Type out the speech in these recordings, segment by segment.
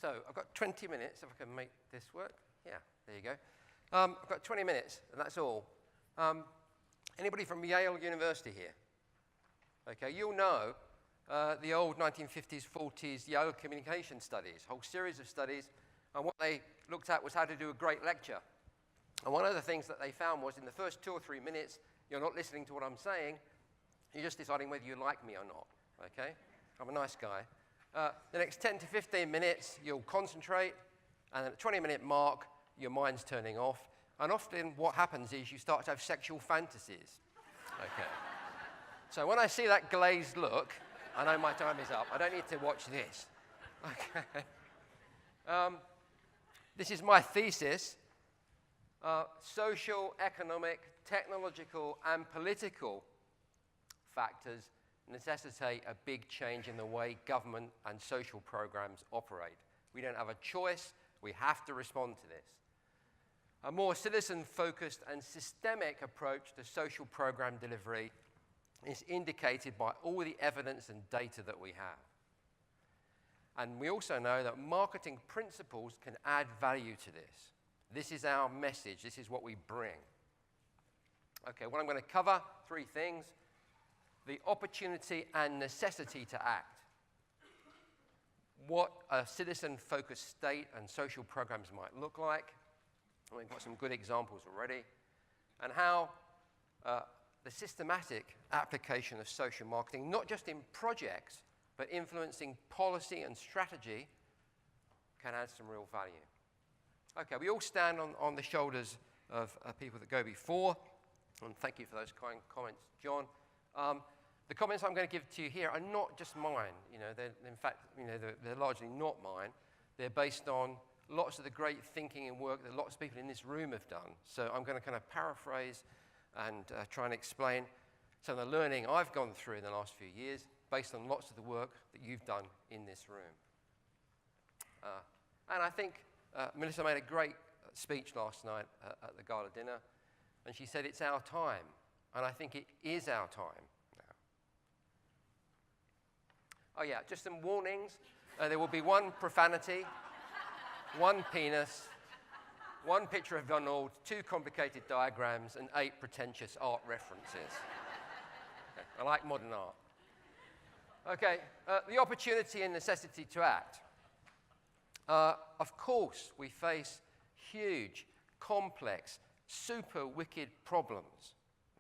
So I've got 20 minutes, if I can make this work. Yeah, there you go. I've got 20 minutes, and that's all. Anybody from Yale University here? Okay, you'll know the old 1950s, 40s Yale communication studies, whole series of studies, and what they looked at was how to do a great lecture. And one of the things that they found was in the first 2 or 3 minutes, you're not listening to what I'm saying, you're just deciding whether you like me or not, okay? I'm a nice guy. The next 10 to 15 minutes, you'll concentrate, and at the 20-minute mark, your mind's turning off. And often what happens is you start to have sexual fantasies, okay? So when I see that glazed look, I know my time is up. I don't need to watch this, okay? This is my thesis. Social, economic, technological, and political factors necessitate a big change in the way government and social programs operate. We don't have a choice. We have to respond to this. A more citizen-focused and systemic approach to social program delivery is indicated by all the evidence and data that we have. And we also know that marketing principles can add value to this. This is our message. This is what we bring. Okay, what I'm going to cover, 3 things. The opportunity and necessity to act. What a citizen-focused state and social programs might look like. We've got some good examples already. And how the systematic application of social marketing, not just in projects, but influencing policy and strategy, can add some real value. Okay, we all stand on the shoulders of people that go before, and thank you for those kind comments, John. The comments I'm going to give to you here are not just mine. In fact, they're largely not mine. They're based on lots of the great thinking and work that lots of people in this room have done. So I'm going to kind of paraphrase and try and explain some of the learning I've gone through in the last few years based on lots of the work that you've done in this room. And I think Melissa made a great speech last night at the gala dinner, and she said it's our time, and I think it is our time now. Oh yeah, just some warnings. There will be 1 profanity, 1 penis, 1 picture of Donald, 2 complicated diagrams, and 8 pretentious art references. I like modern art. Okay, the opportunity and necessity to act. Of course, we face huge, complex, super wicked problems,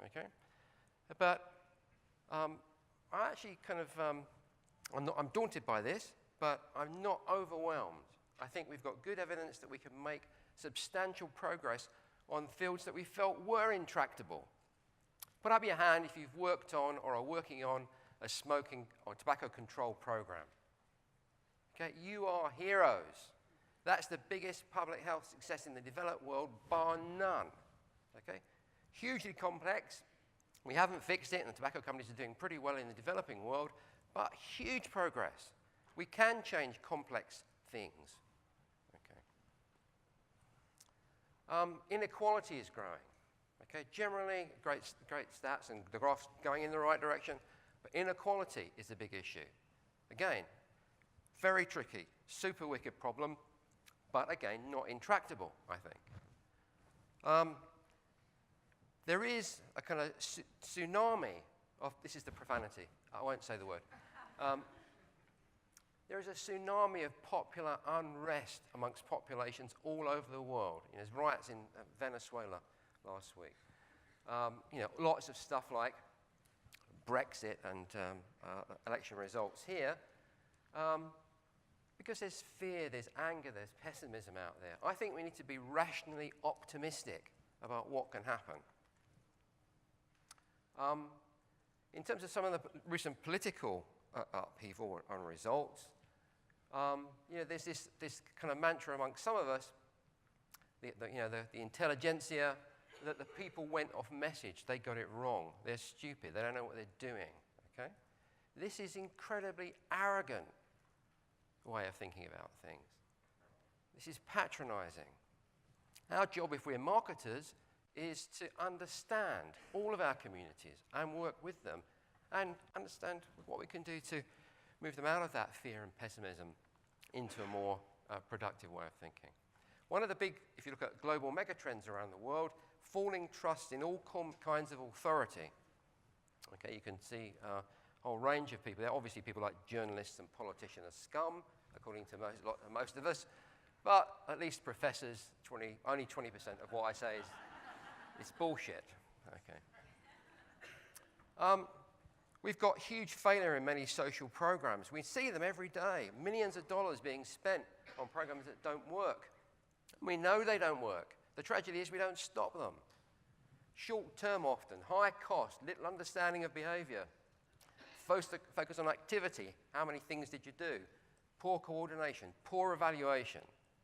okay? But I actually kind of, I'm daunted by this, but I'm not overwhelmed. I think we've got good evidence that we can make substantial progress on fields that we felt were intractable. Put up your hand if you've worked on or are working on a smoking or tobacco control program. Okay, you are heroes. That's the biggest public health success in the developed world, bar none. Okay, hugely complex. We haven't fixed it, and the tobacco companies are doing pretty well in the developing world, but huge progress. We can change complex things. Okay. Inequality is growing. Okay, generally, great stats, and the graph's going in the right direction, but inequality is a big issue. Again, very tricky, super wicked problem, but again, not intractable, I think. There is a kind of tsunami of, this is the profanity, I won't say the word. There is a tsunami of popular unrest amongst populations all over the world. There's riots in Venezuela last week. Lots of stuff like Brexit and election results here. Because there's fear, there's anger, there's pessimism out there. I think we need to be rationally optimistic about what can happen. In terms of some of the recent political upheaval and results, there's this kind of mantra amongst some of us, the intelligentsia, that the people went off message. They got it wrong. They're stupid. They don't know what they're doing. Okay? This is incredibly arrogant way of thinking about things. This is patronizing. Our job, if we're marketers, is to understand all of our communities and work with them and understand what we can do to move them out of that fear and pessimism into a more productive way of thinking. One of the big, if you look at global megatrends around the world, falling trust in all kinds of authority. Okay, you can see a whole range of people. There are obviously people like journalists and politicians are scum, according to most of us, but at least professors, only 20% of what I say is bullshit. Okay. We've got huge failure in many social programs. We see them every day, millions of dollars being spent on programs that don't work. We know they don't work. The tragedy is we don't stop them. Short term often, high cost, little understanding of behavior. Focus on activity. How many things did you do? Poor coordination, poor evaluation.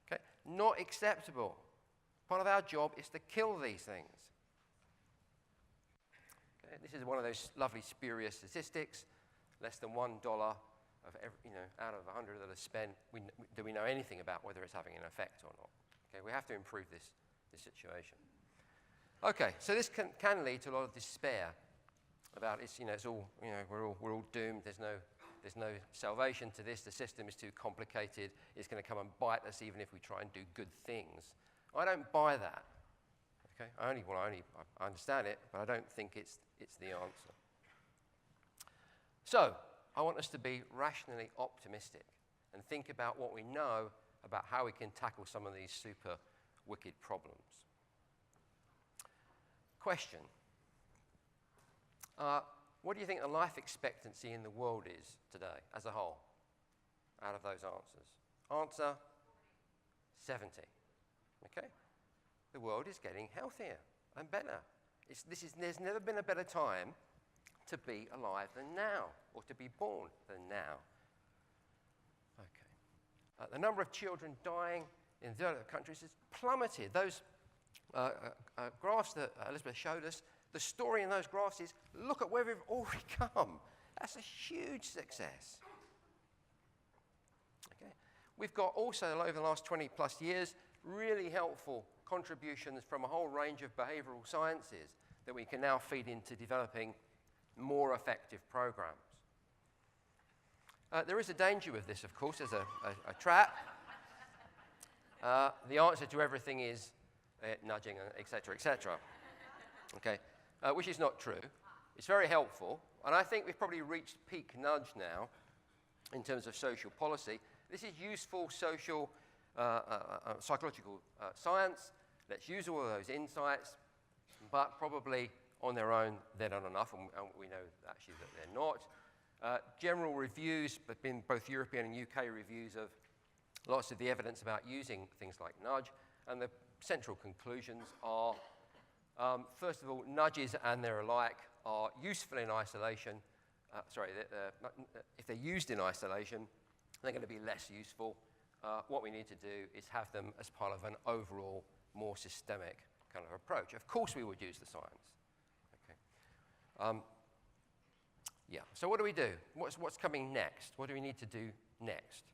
Okay? Not acceptable. Part of our job is to kill these things. Okay? This is one of those lovely spurious statistics. Less than $1 of out of 100 that are spent, do we know anything about whether it's having an effect or not? Okay, we have to improve this situation. Okay, so this can lead to a lot of despair about it's all we're all doomed. There's no salvation to this. The system is too complicated. It's going to come and bite us even if we try and do good things. I don't buy that. Okay, I understand it, but I don't think it's the answer. So I want us to be rationally optimistic and think about what we know about how we can tackle some of these super wicked problems. Question. What do you think the life expectancy in the world is today as a whole out of those answers? Answer, 70. Okay? The world is getting healthier and better. There's never been a better time to be alive than now, or to be born than now. Okay. The number of children dying in developed countries has plummeted. Those graphs that Elizabeth showed us, the story in those graphs is, look at where we've already come. That's a huge success. Okay. We've got also, over the last 20 plus years, really helpful contributions from a whole range of behavioral sciences that we can now feed into developing more effective programs. There is a danger with this, of course. There's a trap. The answer to everything is nudging, et cetera, okay, which is not true. It's very helpful, and I think we've probably reached peak nudge now in terms of social policy. This is useful social, psychological science. Let's use all of those insights, but probably on their own, they're not enough, and we know actually that they're not. General reviews, but been both European and UK reviews of lots of the evidence about using things like nudge, and the central conclusions are, first of all, nudges and their alike are useful in isolation. If they're used in isolation, they're going to be less useful. What we need to do is have them as part of an overall, more systemic kind of approach. Of course we would use the science. Okay. Yeah, so what do we do? What's coming next? What do we need to do next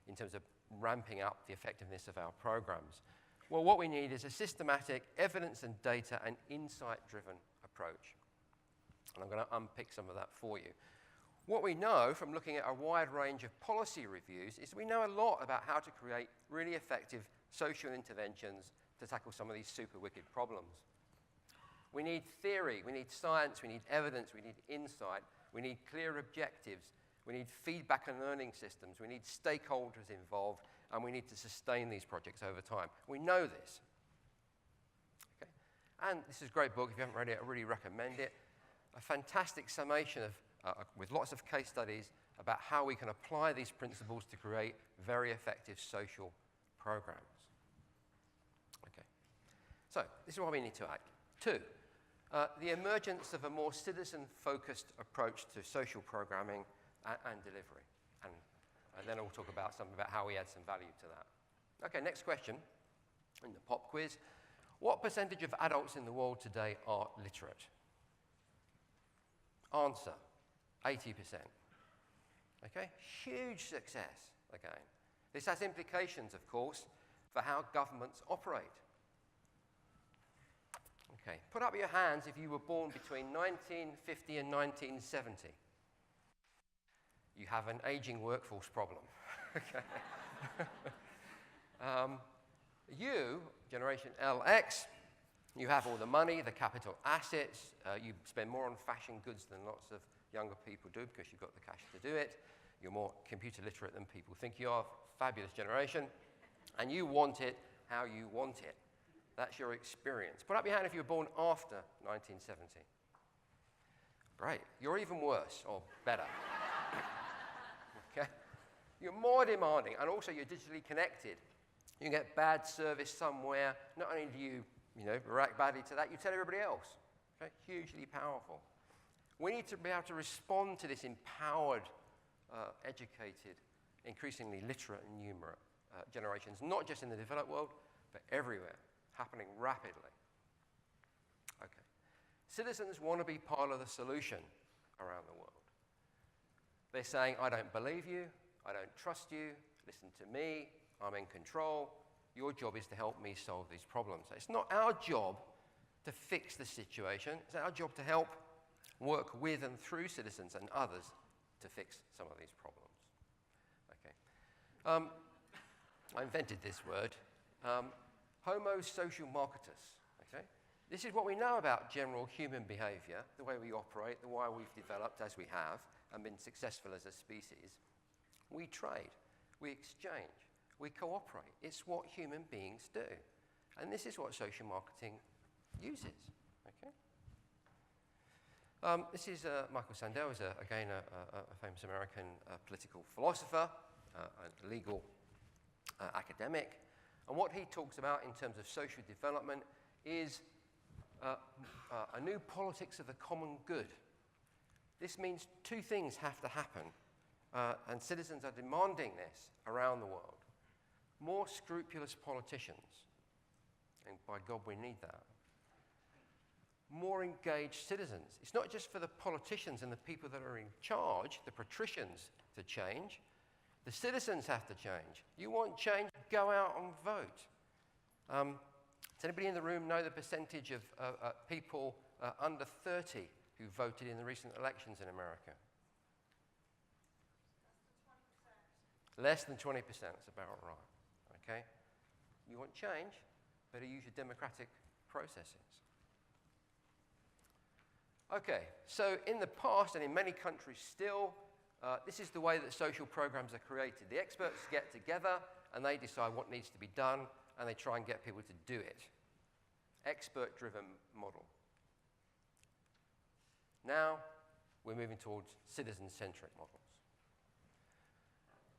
in terms of ramping up the effectiveness of our programs? Well, what we need is a systematic evidence and data and insight-driven approach. And I'm going to unpick some of that for you. What we know from looking at a wide range of policy reviews is we know a lot about how to create really effective social interventions to tackle some of these super wicked problems. We need theory, we need science, we need evidence, we need insight, we need clear objectives, we need feedback and learning systems, we need stakeholders involved, and we need to sustain these projects over time. We know this. Okay? And this is a great book. If you haven't read it, I really recommend it. A fantastic summation of, with lots of case studies about how we can apply these principles to create very effective social programs. Okay. So this is what we need to act. 2, the emergence of a more citizen-focused approach to social programming and delivery. And then I'll talk about how we add some value to that. Okay, next question in the pop quiz. What percentage of adults in the world today are literate? Answer, 80%. Okay, huge success, again. This has implications, of course, for how governments operate. Okay, put up your hands if you were born between 1950 and 1970. You have an aging workforce problem. Okay. You, Generation LX, you have all the money, the capital assets. You spend more on fashion goods than lots of younger people do because you've got the cash to do it. You're more computer literate than people think you are. Fabulous generation. And you want it how you want it. That's your experience. Put up your hand if you were born after 1970. Great. You're even worse, or better. Okay? You're more demanding, and also you're digitally connected. You can get bad service somewhere. Not only do you react badly to that, you tell everybody else. Okay? Hugely powerful. We need to be able to respond to this empowered, educated, increasingly literate and numerate generations, not just in the developed world, but everywhere, happening rapidly. Okay. Citizens want to be part of the solution around the world. They're saying, I don't believe you, I don't trust you, listen to me, I'm in control. Your job is to help me solve these problems. It's not our job to fix the situation. It's our job to help work with and through citizens and others to fix some of these problems. Okay. I invented this word, homo social marketus. Okay? This is what we know about general human behavior, the way we operate, the way we've developed as we have and been successful as a species. We trade, we exchange, we cooperate. It's what human beings do. And this is what social marketing uses. Okay? This is Michael Sandel, is again a famous American political philosopher, a legal academic. And what he talks about in terms of social development is a new politics of the common good. This means two things have to happen, and citizens are demanding this around the world. More scrupulous politicians, and by God we need that. More engaged citizens. It's not just for the politicians and the people that are in charge, the patricians, to change. The citizens have to change. You want change? Go out and vote. Does anybody in the room know the percentage of people under 30 who voted in the recent elections in America? Less than 20%, that's about right. Okay? You want change? Better use your democratic processes. Okay, so in the past and in many countries still, this is the way that social programs are created. The experts get together and they decide what needs to be done and they try and get people to do it. Expert-driven model. Now, we're moving towards citizen-centric models.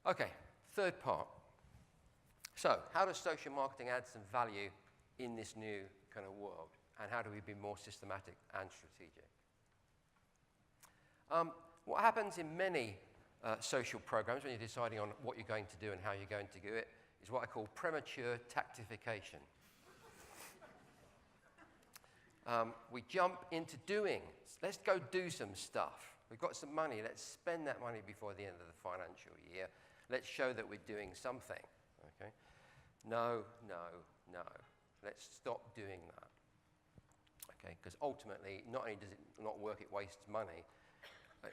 Okay, third part. So, how does social marketing add some value in this new kind of world? And how do we be more systematic and strategic? What happens in many social programs when you're deciding on what you're going to do and how you're going to do it is what I call premature tactification. We jump into doing. Let's go do some stuff. We've got some money. Let's spend that money before the end of the financial year. Let's show that we're doing something. Okay? No, no, no. Let's stop doing that. Okay? Because ultimately, not only does it not work, it wastes money.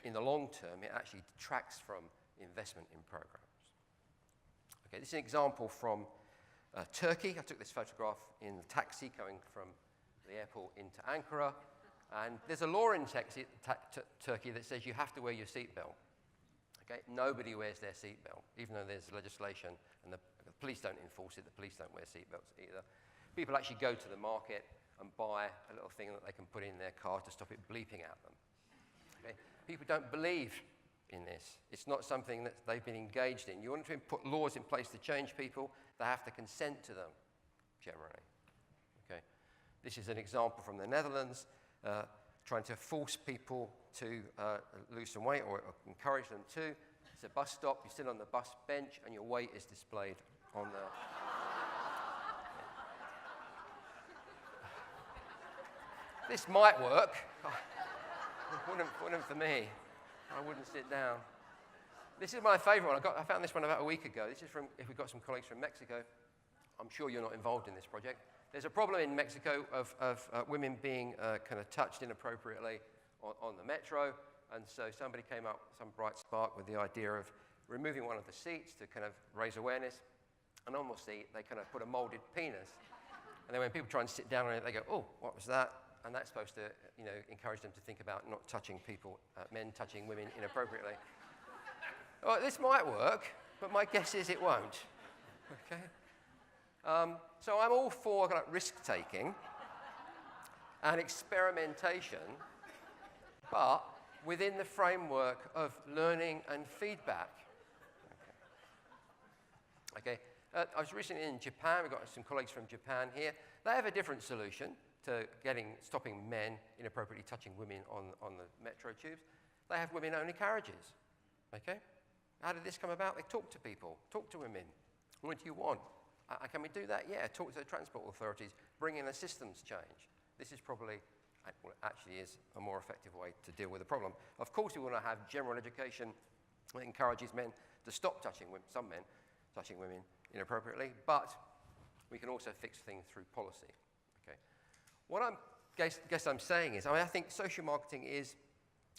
In the long term, it actually detracts from investment in programs. Okay, this is an example from Turkey. I took this photograph in the taxi going from the airport into Ankara. And there's a law in Turkey that says you have to wear your seatbelt. Okay? Nobody wears their seatbelt, even though there's legislation, and the police don't enforce it. The police don't wear seatbelts either. People actually go to the market and buy a little thing that they can put in their car to stop it bleeping at them. Okay? People don't believe in this. It's not something that they've been engaged in. You want to put laws in place to change people, they have to consent to them, generally. Okay? This is an example from the Netherlands, trying to force people to lose some weight or encourage them to. It's a bus stop, you sit on the bus bench and your weight is displayed on the... This might work. Wouldn't for me. I wouldn't sit down. This is my favorite one. I found this one about a week ago. This is from, if we've got some colleagues from Mexico, I'm sure you're not involved in this project. There's a problem in Mexico of women being kind of touched inappropriately on the metro, and so somebody came up, some bright spark, with the idea of removing one of the seats to kind of raise awareness. and almost they kind of put a molded penis. And then when people try and sit down on it, they go, oh, what was that? And that's supposed to, encourage them to think about not touching people, men touching women inappropriately. Well, this might work, but my guess is it won't. Okay? So I'm all for kind of risk-taking and experimentation, but within the framework of learning and feedback. Okay. I was recently in Japan. We've got some colleagues from Japan here. They have a different solution to stopping men inappropriately touching women on the metro tubes. They have women-only carriages. Okay? How did this come about? They talk to people, talk to women. What do you want? Can we do that? Yeah, talk to the transport authorities, bring in a systems change. This is probably, well, it actually is a more effective way to deal with the problem. Of course, we want to have general education that encourages men to stop touching women, some men touching women inappropriately, but we can also fix things through policy. Okay. What I guess I'm saying is, I think social marketing is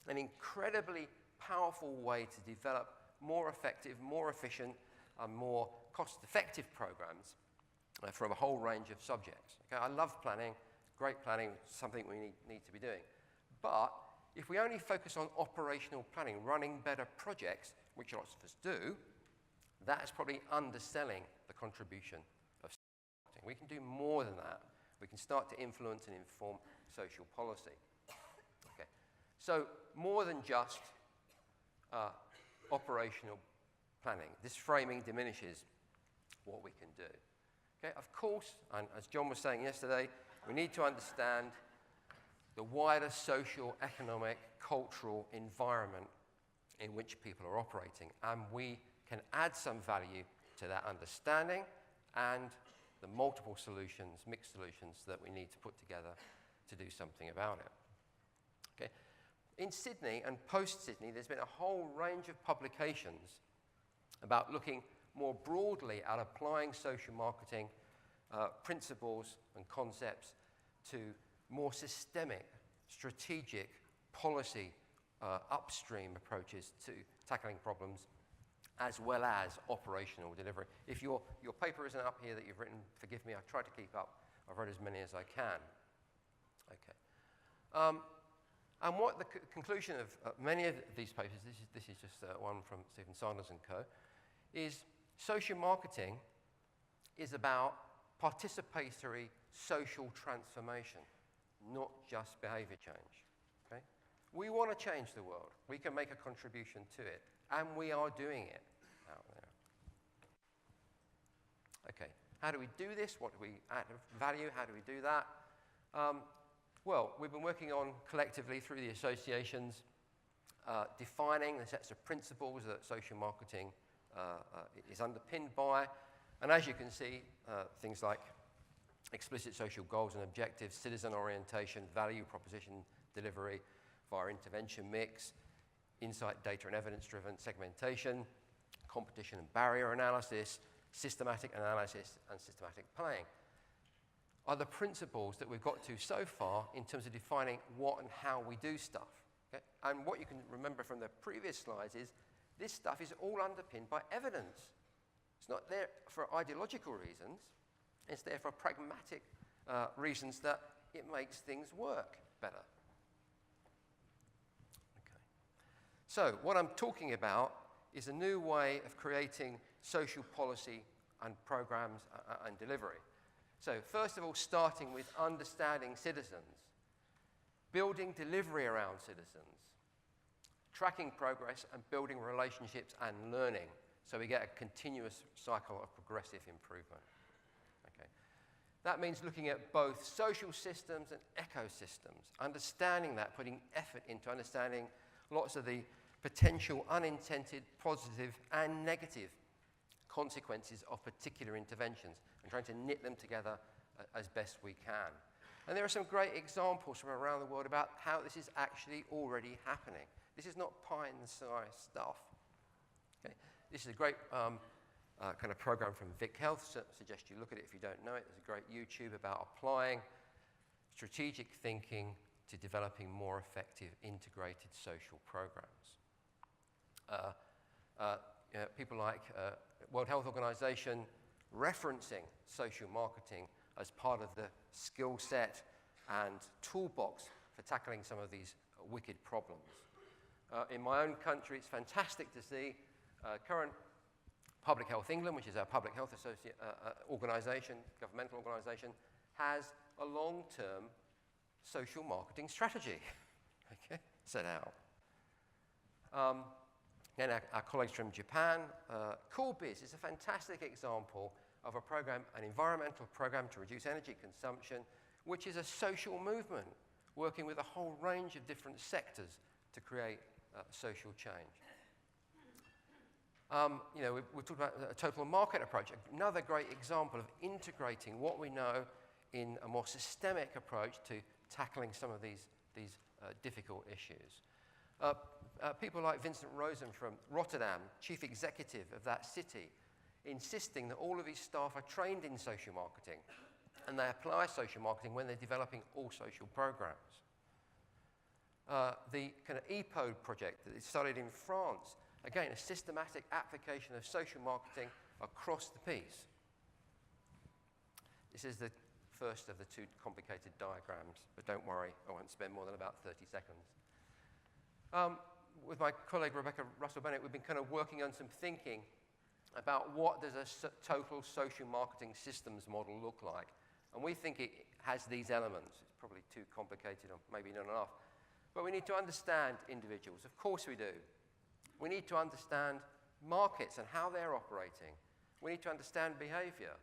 an incredibly powerful way to develop more effective, more efficient, and more cost-effective programs from a whole range of subjects. Okay? I love planning. Great planning, something we need to be doing. But if we only focus on operational planning, running better projects, which lots of us do, that is probably underselling the contribution of social marketing. We can do more than that. We can start to influence and inform social policy. Okay. So more than just operational planning. This framing diminishes what we can do. Okay? Of course, and as John was saying yesterday, we need to understand the wider social, economic, cultural environment in which people are operating, and we can add some value to that understanding and the multiple solutions, mixed solutions that we need to put together to do something about it. Okay? In Sydney and post-Sydney, there's been a whole range of publications about looking more broadly at applying social marketing principles and concepts to more systemic, strategic, policy, upstream approaches to tackling problems, as well as operational delivery. If your paper isn't up here that you've written, forgive me, I've tried to keep up. I've read as many as I can. Okay. And what the conclusion of many of these papers, this is just one from Stephen Sanders and co., is social marketing is about participatory social transformation, not just behavior change. Okay? We want to change the world. We can make a contribution to it, and we are doing it out there. Okay, how do we do this? What do we add value? How do we do that? Well, we've been working on collectively through the associations, defining the sets of principles that social marketing is underpinned by. And as you can see, things like explicit social goals and objectives, citizen orientation, value proposition delivery via intervention mix, insight, data and evidence-driven segmentation, competition and barrier analysis, systematic analysis, and systematic playing are the principles that we've got to so far in terms of defining what and how we do stuff. Okay? And what you can remember from the previous slides is this stuff is all underpinned by evidence. It's not there for ideological reasons. It's there for pragmatic reasons that it makes things work better. Okay. So what I'm talking about is a new way of creating social policy and programs and delivery. So first of all, starting with understanding citizens, building delivery around citizens, tracking progress and building relationships and learning so we get a continuous cycle of progressive improvement. Okay. That means looking at both social systems and ecosystems, understanding that, putting effort into understanding lots of the potential unintended positive and negative consequences of particular interventions and trying to knit them together as best we can. And there are some great examples from around the world about how this is actually already happening. This is not pie in the sky stuff. Okay? This is a great kind of program from Vic Health. Suggest you look at it if you don't know it. There's a great YouTube about applying strategic thinking to developing more effective integrated social programs. People like World Health Organization referencing social marketing as part of the skill set and toolbox for tackling some of these wicked problems. In my own country, it's fantastic to see current Public Health England, which is our public health organisation, governmental organisation, has a long-term social marketing strategy set out. Then our colleagues from Japan, CoolBiz is a fantastic example of a program, an environmental program to reduce energy consumption, which is a social movement working with a whole range of different sectors to create social change. We've talked about a total market approach, another great example of integrating what we know in a more systemic approach to tackling some of these difficult issues. People like Vincent Rosen from Rotterdam, chief executive of that city, insisting that all of his staff are trained in social marketing and they apply social marketing when they're developing all social programs. The kind of EPODE project that is started in France, again, a systematic application of social marketing across the piece. This is the first of the two complicated diagrams, but don't worry, I won't spend more than about 30 seconds. With my colleague Rebecca Russell-Bennett, we've been kind of working on some thinking about what does a total social marketing systems model look like. And we think it has these elements. It's probably too complicated or maybe not enough. But we need to understand individuals. Of course we do. We need to understand markets and how they're operating. We need to understand behavior.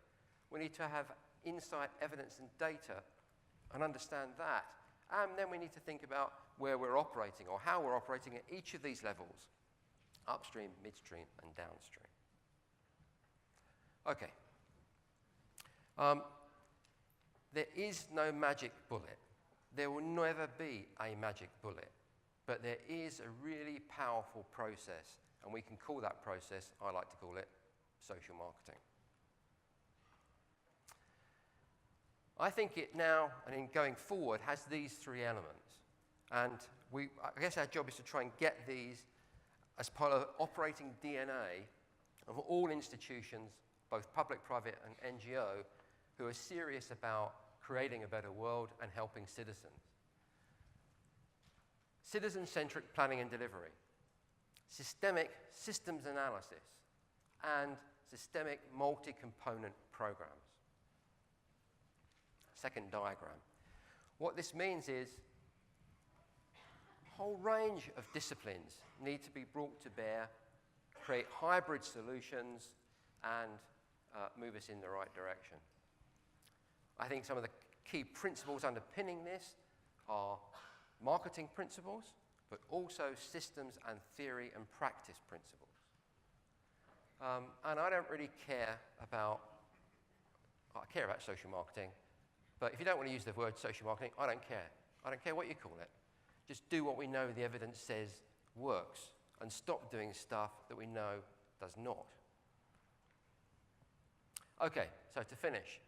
We need to have insight, evidence, and data and understand that. And then we need to think about where we're operating or how we're operating at each of these levels, upstream, midstream, and downstream. Okay. There is no magic bullet. There will never be a magic bullet. But there is a really powerful process, and we can call that process, I like to call it, social marketing. I think it now, and in going forward, has these three elements. And I guess our job is to try and get these as part of operating DNA of all institutions, both public, private, and NGO, who are serious about creating a better world and helping citizens. Citizen-centric planning and delivery, systemic systems analysis, and systemic multi-component programs. Second diagram. What this means is a whole range of disciplines need to be brought to bear, create hybrid solutions, and move us in the right direction. I think some of the key principles underpinning this are marketing principles, but also systems and theory and practice principles. And I don't really care about, I care about social marketing, but if you don't want to use the word social marketing, I don't care. I don't care what you call it. Just do what we know the evidence says works and stop doing stuff that we know does not. Okay, so to finish,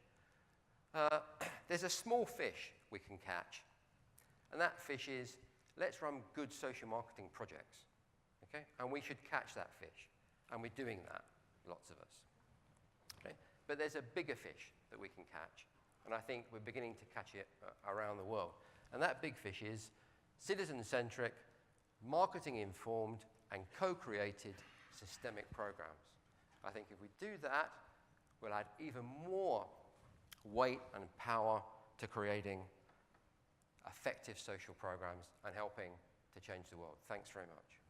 there's a small fish we can catch. And that fish is, let's run good social marketing projects, okay? And we should catch that fish. And we're doing that, lots of us, okay? But there's a bigger fish that we can catch. And I think we're beginning to catch it around the world. And that big fish is citizen-centric, marketing-informed, and co-created systemic programs. I think if we do that, we'll add even more weight and power to creating effective social programs and helping to change the world. Thanks very much.